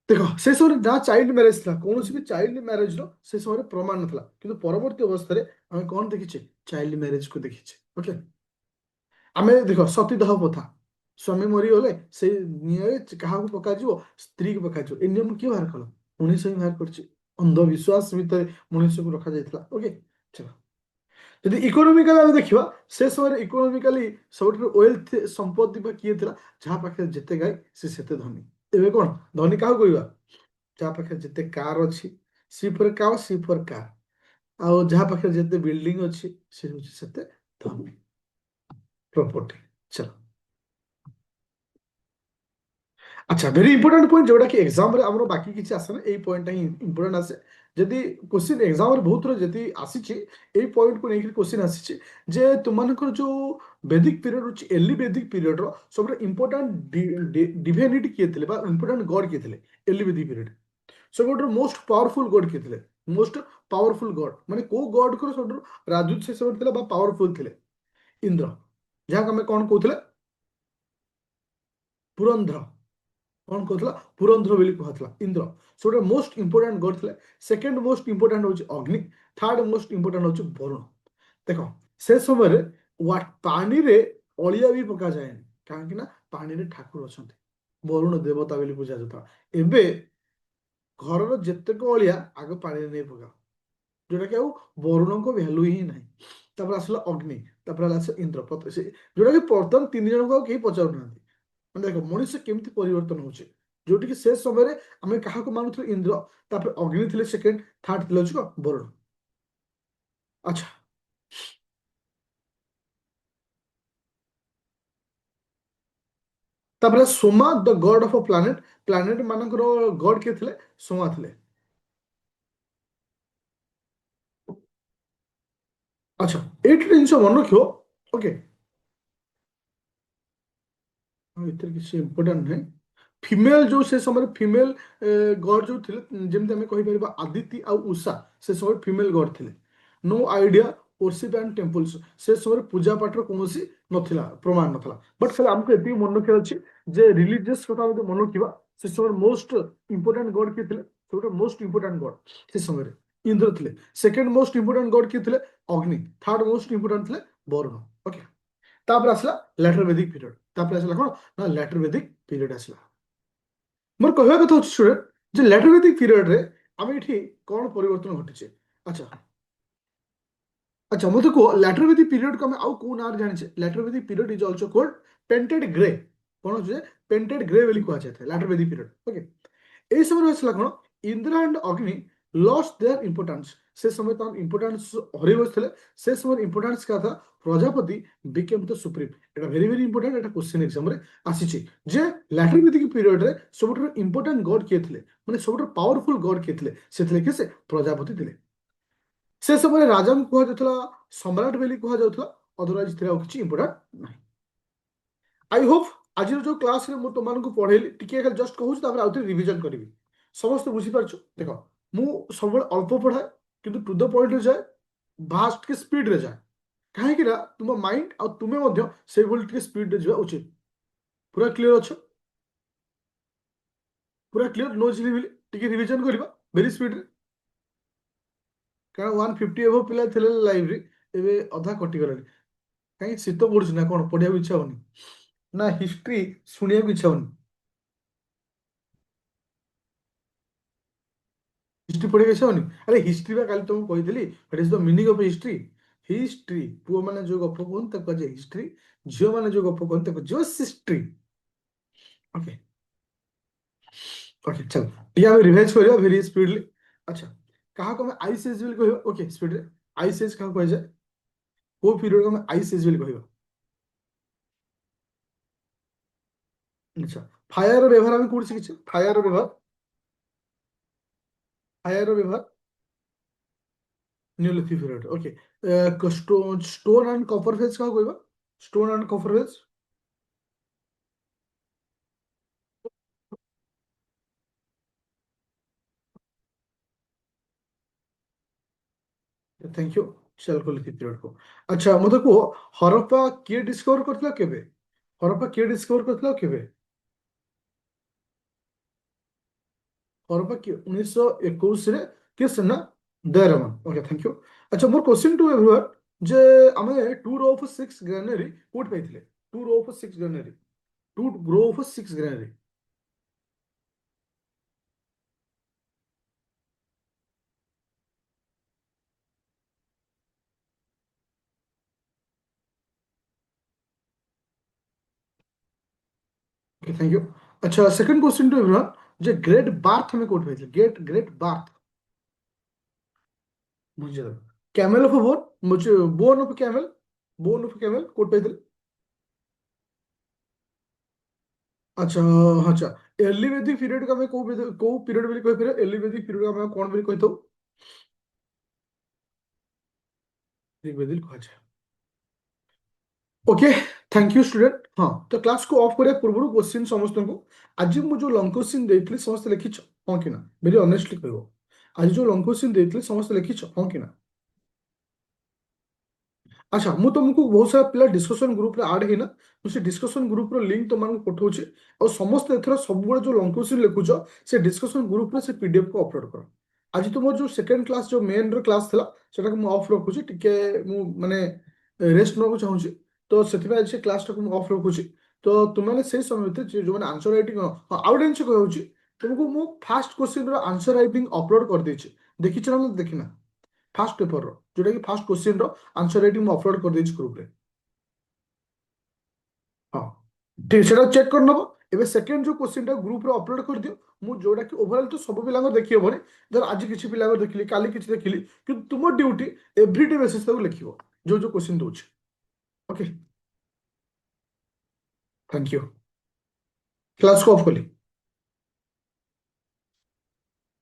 ଦେଖ, ସେ ସମୟରେ ନା ଚାଇଲ୍ଡ ମ୍ୟାରେଜ ଥିଲା, କୌଣସି ବି ଚାଇଲ୍ଡ ମ୍ୟାରେଜର ସେ ସମୟରେ ପ୍ରମାଣ ନଥିଲା। କିନ୍ତୁ ପରବର୍ତ୍ତୀ ଅବସ୍ଥାରେ ଆମେ କ'ଣ ଦେଖିଛେ? ଚାଇଲ୍ଡ ମ୍ୟାରେଜକୁ ଦେଖିଛେ। ଓକେ ଆମେ ଦେଖ ସତୀଦାହ ପ୍ରଥା, ସ୍ୱାମୀ ମରିଗଲେ ସେଇ ନିଆଁରେ କାହାକୁ ପକାଯିବ? ସ୍ତ୍ରୀକୁ ପକାଯିବ। ଏ ନିୟମ କିଏ ବାହାର କଲା? ମଣିଷ ହିଁ ବାହାର କରିଛି। ଅନ୍ଧବିଶ୍ୱାସ ଭିତରେ ମଣିଷକୁ ରଖାଯାଇଥିଲା। ଓକେ ଚାଲ ଯଦି ଇକୋନୋମିକାଲି ଆମେ ଦେଖିବା, ସେ ସମୟରେ ଇକୋନୋମିକାଲି ସବୁଠାରୁ ୱେଲ୍ଥ ସମ୍ପତ୍ତି ବା କିଏ ଥିଲା? ଯାହା ପାଖରେ ଯେତେ ଗାଈ ସେ ସେତେ ଧନୀ। ଏବେ କ'ଣ ଧନୀ କାହାକୁ କହିବା? ଯାହା ପାଖରେ ଯେତେ କାର ଅଛି, ସି ଫର କାର୍, ସି ଫର କାର, ଆଉ ଯାହା ପାଖରେ ଯେତେ ବିଲ୍ଡିଂ ଅଛି ସେ ହେଉଛି ସେତେ ଧନୀ ପ୍ରପର୍ଟି। ଚାଲ আচ্ছা ভেরি ইম্পর্টান্ট পয়েন্ট যেটা কি এক্সামরে আমার বাকি কিছু আসে না, এই পয়েন্টটা ହିଁ ইম্পর্টান্ট আসে। যদি কোশ্চিন এক্সামরে ବହୁତ ଥର ଯଦି ଆସିଛି, ଏଇ ପଏଣ୍ଟକୁ ନେଇକି କୋଶ୍ଚିନ୍ ଆସିଛି ଯେ ତୁମମାନଙ୍କର ଯୋଉ ବେଦିକ ପିରିୟଡ଼ ଅଛି, ଏର୍ଲି ବେଦିକ ପିରିୟଡ଼ର ସବୁଠୁ ଇମ୍ପର୍ଟାଣ୍ଟ ଡିଭାଇନିଟି କିଏ ଥିଲେ ବା ଇମ୍ପର୍ଟାଣ୍ଟ ଗଡ୍ କିଏ ଥିଲେ ଏର୍ଲି ବେଦିକ ପିରିୟଡ଼? ସବୁଠାରୁ ମୋଷ୍ଟ ପାୱାରଫୁଲ ଗଡ୍ କିଏ ଥିଲେ? ମୋଷ୍ଟ ପାୱାରଫୁଲ ଗଡ୍ ମାନେ କୋଉ ଗଡ୍ଙ୍କର ସବୁଠାରୁ ରାଜୁତ ସେ ସମୟରେ ଥିଲା ବା ପାୱାରଫୁଲ ଥିଲେ? ଇନ୍ଦ୍ର, ଯାହାକୁ ଆମେ କ'ଣ କହୁଥିଲେ? ପୁରନ୍ଧ୍ର। କ'ଣ କହୁଥିଲା? ପୁରନ୍ଧ୍ର ବୋଲି କୁହାଥିଲା ଇନ୍ଦ୍ର। ସବୁଠୁ ମୋଷ୍ଟ ଇମ୍ପୋର୍ଟାଣ୍ଟ ଗଡ୍ ଥିଲେ। ସେକେଣ୍ଡ ମୋଷ୍ଟ ଇମ୍ପୋର୍ଟାଣ୍ଟ ହେଉଛି ଅଗ୍ନି, ଥାର୍ଡ ମୋଷ୍ଟ ଇମ୍ପୋର୍ଟାଣ୍ଟ ହେଉଛି ବରୁଣ। ଦେଖ ସେ ସମୟରେ ପାଣିରେ ଅଳିଆ ବି ପକାଯାଏନି, କାହିଁକି ନା ପାଣିରେ ଠାକୁର ଅଛନ୍ତି, ବରୁଣ ଦେବତା ବୋଲି ପୂଜା ଯାଉଥିଲା। ଏବେ ଘରର ଯେତେକ ଅଳିଆ ଆଗ ପାଣିରେ ନେଇ ପକାଅ, ଯୋଉଟା କି ଆଉ ବରୁଣଙ୍କ ଭ୍ୟାଲୁ ହିଁ ନାହିଁ। ତାପରେ ଆସିଲା ଅଗ୍ନି। ତାପରେ ହେଲା ସେ ଇନ୍ଦ୍ର ସେ ଯୋଉଟା କି ବର୍ତ୍ତମାନ ତିନି ଜଣଙ୍କୁ ଆଉ କେହି ପଚାରୁନାହାନ୍ତି। ମାନେ ଦେଖ ମଣିଷ କେମିତି ପରିବର୍ତ୍ତନ ହଉଛି, ଯୋଉଠିକି ସେ ସମୟରେ ଆମେ କାହାକୁ ମାନୁଥିଲେ ଇନ୍ଦ୍ର, ତାପରେ ଅଗ୍ନି ଥିଲେ ସେକେଣ୍ଡ, ଥାର୍ଡ ଥିଲେ ହଉଛି ବରୁଣ। ଆଚ୍ଛା ତାପରେ ସୋମା ଦ ଗଡ ଅଫ ପ୍ଲାନେଟ, ପ୍ଲାନେଟ ମାନଙ୍କର ଗଡ କିଏ ଥିଲେ? ସୋମା ଥିଲେ। ଆଚ୍ଛା ଏଇଠି ଜିନିଷ ମନେ ରଖିବ। ଓକେ ଏଥିରେ କିଛି ଇମ୍ପୋର୍ଟାଣ୍ଟ ନାହିଁ। ଫିମେଲ ଯୋଉ ସେ ସମୟରେ ଫିମେଲ ଗଡ ଯୋଉ ଥିଲେ, ଯେମିତି ଆମେ କହିପାରିବା ଆଦିତି ଆଉ ଉଷା ସେ ସମୟରେ ଫିମେଲ ଗଡ ଥିଲେ। ନୋ ଆଇଡିଆ ଓରସିପ ଆଣ୍ଡ ଟେମ୍ପଲ୍ସ, ସେ ସମୟରେ ପୂଜା ପାଠର କୌଣସି ନଥିଲା, ପ୍ରମାଣ ନଥିଲା। ବଟ୍ ଖାଲି ଆମକୁ ଏତିକି ମନେ ରଖିବାର ଅଛି ଯେ ରିଲିଜିୟସ୍ କଥା ଯଦି ମନେ ରଖିବା, ସେ ସମୟରେ ମୋଷ୍ଟ ଇମ୍ପୋର୍ଟାଣ୍ଟ ଗଡ କିଏ ଥିଲେ? ସବୁଠୁ ମୋଷ୍ଟ ଇମ୍ପୋର୍ଟାଣ୍ଟ ଗଡ ସେ ସମୟରେ ଇନ୍ଦ୍ର ଥିଲେ। ସେକେଣ୍ଡ ମୋଷ୍ଟ ଇମ୍ପୋର୍ଟାଣ୍ଟ ଗଡ କିଏ ଥିଲେ? ଅଗ୍ନି। ଥାର୍ଡ ମୋଷ୍ଟ ଇମ୍ପୋର୍ଟାଣ୍ଟ ଥିଲେ ବରୁଣ। ଓକେ ତାପରେ ଆସିଲା ଲ୍ୟାଟର ବେଦିକ ପିରିୟଡ। ତାପରେ ଆସିଲା କଣ ନା ଲ୍ୟାଟର ବେଦିକ ପିରିୟଡ ଆସିଲା। ମୋର କହିବା କଥା ହଉଛି ଷ୍ଟୁଡେଣ୍ଟ ଯେ ଲ୍ୟାଟର ବେଦିକ ପିରିୟଡରେ ଆମେ ଏଠି କଣ ପରିବର୍ତ୍ତନ ଘଟିଛି। ଆଚ୍ଛା ଆଚ୍ଛା ମତେ କୁହ ଲ୍ୟାଟର ବେଦିକ ପିରିୟଡକୁ ଆମେ ଆଉ କୋଉ ନାଁରେ ଜାଣିଛେ? Later Vedic period is also cold ପେଣ୍ଟେଡ grey. କଣ ହଉଛି ପେଣ୍ଟେଡ ଗ୍ରେ ବୋଲି କୁହାଯାଇଥାଏ ଲ୍ୟାଟର ବେଦିକ ପିରିୟଡ। ଓକେ এই ସମୟରେ ଆସିଲା କଣ ଇନ୍ଦ୍ର ଆଣ୍ଡ ଅଗ୍ନି ଲଷ୍ଟ ଦେୟାର ଇମ୍ପୋର୍ଟାନ୍ସ। ସେ ସମୟ ତାଙ୍କର ଇମ୍ପୋର୍ଟାନ୍ସ ହରେଇ ବସିଥିଲେ। ସେ ସମୟରେ ଇମ୍ପୋର୍ଟାନ୍ସ କାହା ଥା? ପ୍ରଜାପତି ବିକେମ୍ ଦ ସୁପ୍ରିମ। এটা ভেরি ভেরি ইম্পর্টান্ট, এটা কোশ্চেন এক্সামରେ ଆସିଛି ଯେ ଲ୍ୟାଟର ବେଦିକ ପିରିୟଡରେ ସବୁଠାରୁ ଇମ୍ପୋର୍ଟାଣ୍ଟ ଗଡ କିଏ ଥିଲେ, ମାନେ ସବୁଠାରୁ ପାୱାରଫୁଲ ଗଡ କିଏ ଥିଲେ? ସେ ଥିଲେ କିଏ? ସେ ପ୍ରଜାପତି ଥିଲେ। ସେ ସମୟରେ ରାଜାଙ୍କୁ କୁହାଯାଉଥିଲା ସମ୍ରାଟ ବୋଲି କୁହାଯାଉଥିଲା, ଅଦରୱାଇଜ ଥିଲେ ଆଉ କିଛି ଇମ୍ପୋର୍ଟାଣ୍ଟ ନାହିଁ। ଆଇ ହୋପ ଆଜିର ଯୋଉ କ୍ଲାସରେ ମୁଁ ତୁମମାନଙ୍କୁ ପଢେଇଲି ଟିକେ ଖାଲି ଜଷ୍ଟ କହୁଛି, ତାପରେ ଆଉଥରେ ରିଭିଜନ କରିବି। ସମସ୍ତେ ବୁଝିପାରୁଛୁ? ଦେଖ ମୁଁ ସବୁବେଳେ ଅଳ୍ପ ପଢାଏ କିନ୍ତୁ ଟୁ ଦ ପଏଣ୍ଟରେ ଯାଏ, ଭାଷ୍ଟ କି ସ୍ପିଡରେ ଯାଏ। କାହିଁକି ନା ତୁମ ମାଇଣ୍ଡ ଆଉ ତୁମେ ମଧ୍ୟ ସେଇଭଳି ଟିକେ ସ୍ପିଡରେ ଯିବା ଉଚିତ। ପୁରା କ୍ଲିୟର ଅଛ? ପୁରା କ୍ଲିୟର? नो ଚିଲିମିଲି? ଟିକେ ରିଭିଜନ କରିବା ଭେରି ସ୍ପିଡରେ, କାରଣ 150 ଏଭବ ପିଲା ଥିଲେ ଲାଇଭରେ, ଏବେ ଅଧା କଟିଗଲେଣି। କାହିଁକି ଶୀତ ପଡୁଛି ନା କଣ? ପଢିବାକୁ ଇଚ୍ଛା ହଉନି ନା ହିଷ୍ଟ୍ରି ଶୁଣିବାକୁ ଇଚ୍ଛା ହଉନି? ହିଷ୍ଟ୍ରି ପଢିବାକୁ ଇଚ୍ଛା ହଉନି? ଆରେ ହିଷ୍ଟ୍ରି ବା କାଲି ତମକୁ କହିଥିଲି, what is the meaning of history. History ପୁଅମାନେ ଯୋଉ ଗପ କୁହନ୍ତି ତାକୁ କୁହାଯାଏ ହିଷ୍ଟ୍ରି, ଝିଅମାନେ ଯୋଉ ଗପ କୁହନ୍ତି ତାକୁ ଯୋଉ ହିଷ୍ଟ୍ରି। ଓକେ ଓକେ ଚାଲ ଟିକେ ଆମେ ରିଭାଇଜ କରିବା ଭେରି ସ୍ପିଡଲି। ଆଚ୍ଛା କାହାକୁ ଆମେ ଆଇସ୍ ଏଜ୍ ବୋଲି କହିବା? ଓକେ ସ୍ପିଡରେ ଆଇସ୍ ଏଜ୍ କାହାକୁ କୁହାଯାଏ? କୋଉ ପିରିୟଡକୁ ଆମେ ଆଇସ୍ ଏଜ୍ ବୋଲି କହିବା? ଆଚ୍ଛା ଫାୟାର ବ୍ୟବହାର ଆମେ କୋଉଠି ଶିଖିଛେ? ଫାୟାର ବ୍ୟବହାର, ଫାୟାର ବ୍ୟବହାର neolithic period. Okay stone and copper phase କାହାକୁ କହିବା? Stone and copper phase thank you chalcolithic period को। अच्छा मते को हरप्पा किए डिस्कवर करथिला केबे? हरप्पा किए डिस्कवर करथिला केबे? हरप्पा कि 1921 रे किस ना दयारामन। Okay thank you. अच्छा मोर क्वेश्चन टू एवरीवन जे हमें टूर ऑफ 6 ग्रेनरी कोड पाइथिले? Two row of 6 granary, two row of 6 granary. Okay thank you. अच्छा सेकंड क्वेश्चन टू एवरीवन जे ग्रेट बार्थ हमें कोड पाइथिले? ग्रेट ग्रेट बार्थ बुझियो कैमल ऑफ बोन, मुझे bone of camel, bone of camel कोड पाइथिले? अच्छा अच्छा एर्ली वैदिक पीरियड का मैं को पीरियड बोली कहि परियो? एर्ली वैदिक पीरियड का मैं कोन बोली कहिथौ? ऋग्वेदिक कहा जाए। Okay thank you student. हाँ तो क्लास को ऑफ करिया पूर्व क्वेश्चन समस्त को आज मु जो लॉन्ग क्वेश्चन देइथली समस्त लिखिछ हां कि ना? वेरी ऑनेस्टली कहबो आज जो लॉन्ग क्वेश्चन देइथली समस्त लिखिछ हां कि ना? अच्छा ମୁଁ ତୁମକୁ ବହୁତ ସାରା ପିଲା ଡିସ୍କସନ ଗ୍ରୁପରେ ଆଡ୍ ହେଇନା, ମୁଁ ସେ ଡିସ୍କସନ ଗ୍ରୁପର ଲିଙ୍କ ତୁମମାନଙ୍କୁ ପଠଉଛି। ଆଉ ସମସ୍ତେ ଏଥର ସବୁବେଳେ ଯୋଉ ଲଙ୍ଗ କ୍ୱେଶ୍ଚିନ୍ ଲେଖୁଛ ସେ ଡିସ୍କସନ ଗ୍ରୁପରେ ସେ ପିଡିଏଫ୍ କୁ ଅପଲୋଡ କର। ଆଜି ତୁମର ଯୋଉ ସେକେଣ୍ଡ କ୍ଲାସ୍ ଯୋଉ ମେନ୍ ର କ୍ଲାସ୍ ଥିଲା ସେଟାକୁ ମୁଁ ଅଫ୍ ରଖୁଛି, ଟିକେ ମୁଁ ମାନେ ରେଷ୍ଟ ନେବାକୁ ଚାହୁଁଛି, ତ ସେଥିପାଇଁ ଆଜି ସେ କ୍ଲାସଟାକୁ ମୁଁ ଅଫ୍ ରଖୁଛି। ତ ତୁମମାନେ ସେଇ ସମୟ ଭିତରେ ଯୋଉମାନେ ଆନ୍ସର ରାଇଟିଂ, ହଁ ଆଉ ଗୋଟେ ଜିନିଷ କହୁଛି ତୁମକୁ ମୁଁ ଫାଷ୍ଟ କ୍ୱେଶ୍ଚିନ୍ ର ଆନ୍ସର ରାଇଟିଂ ଅପଲୋଡ କରିଦେଇଛି, ଦେଖିଛ ନା ଦେଖିନା? फास्ट पेपर जोटा कि फास्ट क्वेश्चन रो आंसर राइटिंग मैं अपलोड कर देछि ग्रुप रे। हाँ ठीक सेटा चेक कर नबो। एबे सेकंड जो क्वेश्चन टा ग्रुप रे अपलोड कर दियो। मु जोटा कि ओवरऑल तो सब पिला देखि होबनी। धर आज किछि पिला देखिली काली किछि देखिली कि तुम ड्यूटी एवरीडे बेसिस तक लिखिबो जो जो क्वेश्चन दोछ। Okay thank you. क्लास को ऑफ कली।